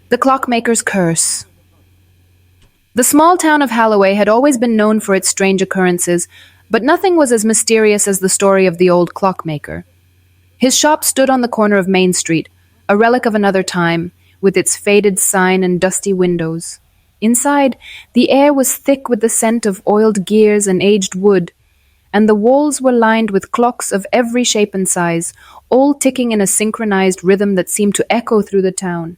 The Clockmaker's Curse. The small town of Halloway had always been known for its strange occurrences, but nothing was as mysterious as the story of the old clockmaker. His shop stood on the corner of Main Street, a relic of another time, with its faded sign and dusty windows. Inside, the air was thick with the scent of oiled gears and aged wood, and the walls were lined with clocks of every shape and size, all ticking in a synchronized rhythm that seemed to echo through the town.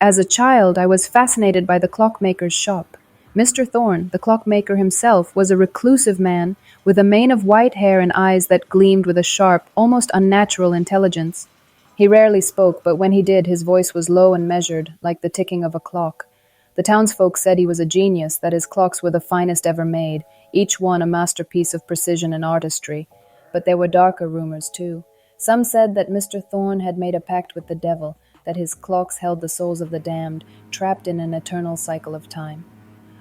As a child, I was fascinated by the clockmaker's shop. Mr. Thorne, the clockmaker himself, was a reclusive man with a mane of white hair and eyes that gleamed with a sharp, almost unnatural intelligence. He rarely spoke, but when he did, his voice was low and measured, like the ticking of a clock. The townsfolk said he was a genius, that his clocks were the finest ever made, each one a masterpiece of precision and artistry. But there were darker rumors, too. Some said that Mr. Thorne had made a pact with the devil, that his clocks held the souls of the damned, trapped in an eternal cycle of time.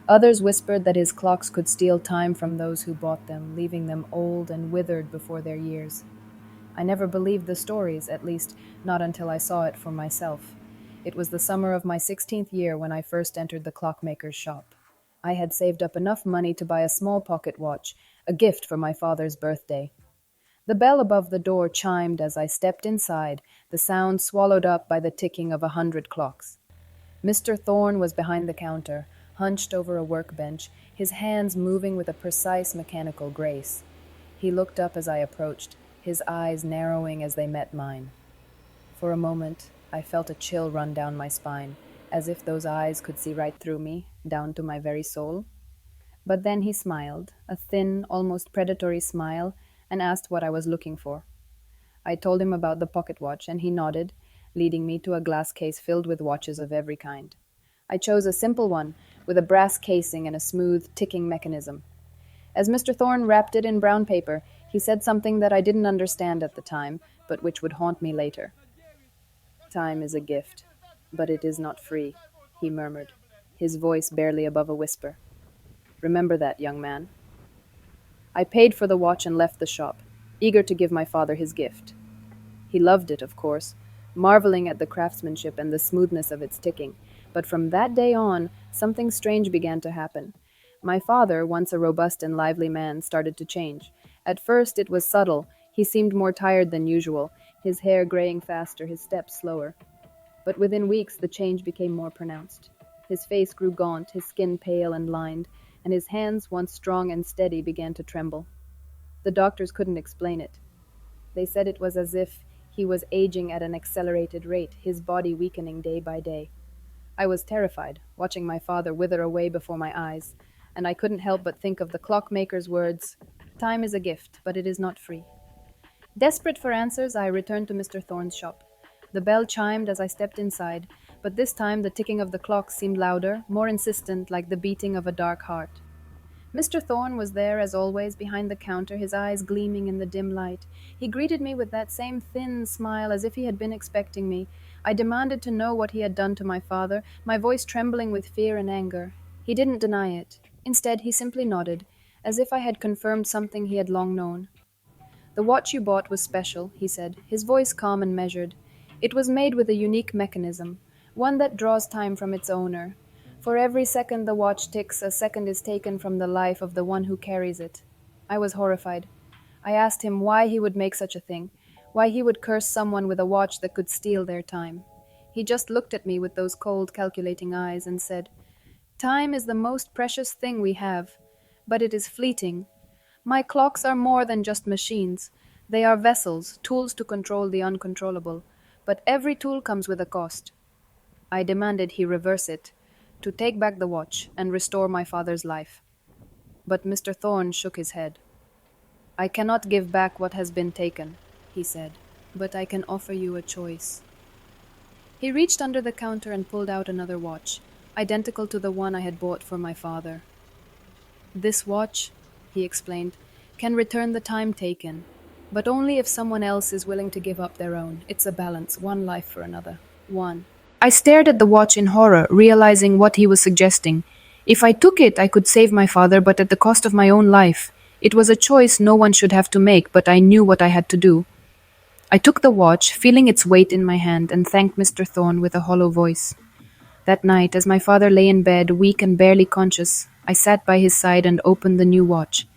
Others whispered that his clocks could steal time from those who bought them, leaving them old and withered before their years. I never believed the stories, at least not until I saw it for myself. It was the summer of my 16th year when I first entered the clockmaker's shop. I had saved up enough money to buy a small pocket watch, a gift for my father's birthday. The bell above the door chimed as I stepped inside, the sound swallowed up by the ticking of 100 clocks. Mr. Thorne was behind the counter, hunched over a workbench, his hands moving with a precise mechanical grace. He looked up as I approached, his eyes narrowing as they met mine. For a moment, I felt a chill run down my spine, as if those eyes could see right through me, down to my very soul. But then he smiled, a thin, almost predatory smile, and asked what I was looking for. I told him about the pocket watch, and he nodded, leading me to a glass case filled with watches of every kind. I chose a simple one, with a brass casing and a smooth, ticking mechanism. As Mr. Thorne wrapped it in brown paper, he said something that I didn't understand at the time, but which would haunt me later. "Time is a gift, but it is not free," he murmured, his voice barely above a whisper. "Remember that, young man." I paid for the watch and left the shop, eager to give my father his gift. He loved it, of course, marveling at the craftsmanship and the smoothness of its ticking, but from that day on, something strange began to happen. My father, once a robust and lively man, started to change. At first it was subtle. He seemed more tired than usual, his hair graying faster, his steps slower. But within weeks the change became more pronounced. His face grew gaunt, his skin pale and lined, and his hands, once strong and steady, began to tremble. The doctors couldn't explain it. They said it was as if he was aging at an accelerated rate, his body weakening day by day. I was terrified, watching my father wither away before my eyes, and I couldn't help but think of the clockmaker's words, "Time is a gift, but it is not free." Desperate for answers, I returned to Mr. Thorne's shop. The bell chimed as I stepped inside, but this time the ticking of the clock seemed louder, more insistent, like the beating of a dark heart. Mr. Thorne was there, as always, behind the counter, his eyes gleaming in the dim light. He greeted me with that same thin smile, as if he had been expecting me. I demanded to know what he had done to my father, my voice trembling with fear and anger. He didn't deny it. Instead, he simply nodded, as if I had confirmed something he had long known. "The watch you bought was special," he said, his voice calm and measured. "It was made with a unique mechanism, one that draws time from its owner. For every second the watch ticks, a second is taken from the life of the one who carries it." I was horrified. I asked him why he would make such a thing, why he would curse someone with a watch that could steal their time. He just looked at me with those cold, calculating eyes and said, "Time is the most precious thing we have, but it is fleeting. My clocks are more than just machines. They are vessels, tools to control the uncontrollable. But every tool comes with a cost." I demanded he reverse it, to take back the watch and restore my father's life. But Mr. Thorne shook his head. "I cannot give back what has been taken," he said, "but I can offer you a choice." He reached under the counter and pulled out another watch, identical to the one I had bought for my father. "This watch," he explained, "can return the time taken, but only if someone else is willing to give up their own. It's a balance, one life for another. One." I stared at the watch in horror, realizing what he was suggesting. If I took it, I could save my father, but at the cost of my own life. It was a choice no one should have to make, but I knew what I had to do. I took the watch, feeling its weight in my hand, and thanked Mr. Thorne with a hollow voice. That night, as my father lay in bed, weak and barely conscious, I sat by his side and opened the new watch.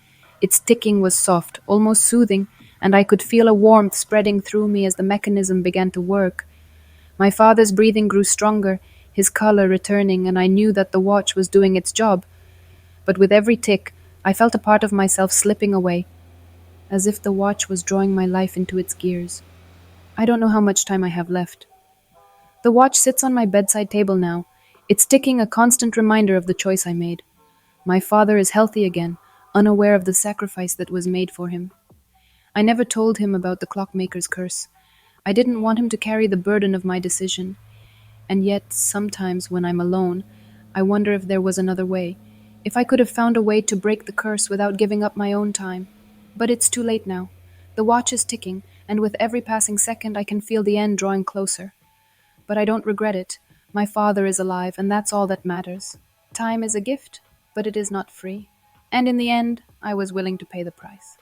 Its ticking was soft, almost soothing, and I could feel a warmth spreading through me as the mechanism began to work. My father's breathing grew stronger, his color returning, and I knew that the watch was doing its job. But with every tick, I felt a part of myself slipping away, as if the watch was drawing my life into its gears. I don't know how much time I have left. The watch sits on my bedside table now, its ticking a constant reminder of the choice I made. My father is healthy again, unaware of the sacrifice that was made for him. I never told him about the clockmaker's curse. I didn't want him to carry the burden of my decision. And yet, sometimes when I'm alone, I wonder if there was another way, if I could have found a way to break the curse without giving up my own time. But it's too late now. The watch is ticking, and with every passing second, I can feel the end drawing closer. But I don't regret it. My father is alive, and that's all that matters. Time is a gift, but it is not free. And in the end, I was willing to pay the price.